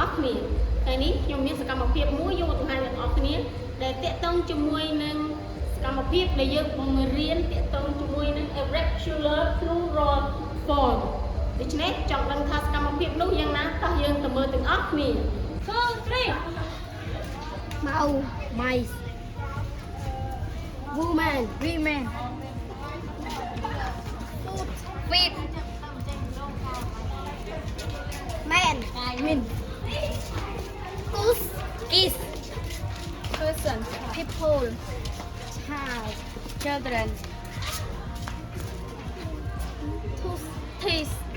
ស់គ្នាថ្ងៃនេះខ្ញុំមានសកម្មភាពមួយយកមកបង្ហាញដល់អ្នកនរគ្នាដែលតាក់ទងជាមួយនឹងសកម្មភាពដែលយើងបង្រៀនតាក់ទងជាមួយនឹង irregular plural form ដូច្នេះចង់ដឹងថាសកម្មភាពនោះយ៉ាងណាតោះយើងទៅមើលទាំងអស់គ្នា Mau, mice. Woman, women. Food, feet. Man, win. Goose, geese. Person, people. Child, children. Tooth, teeth.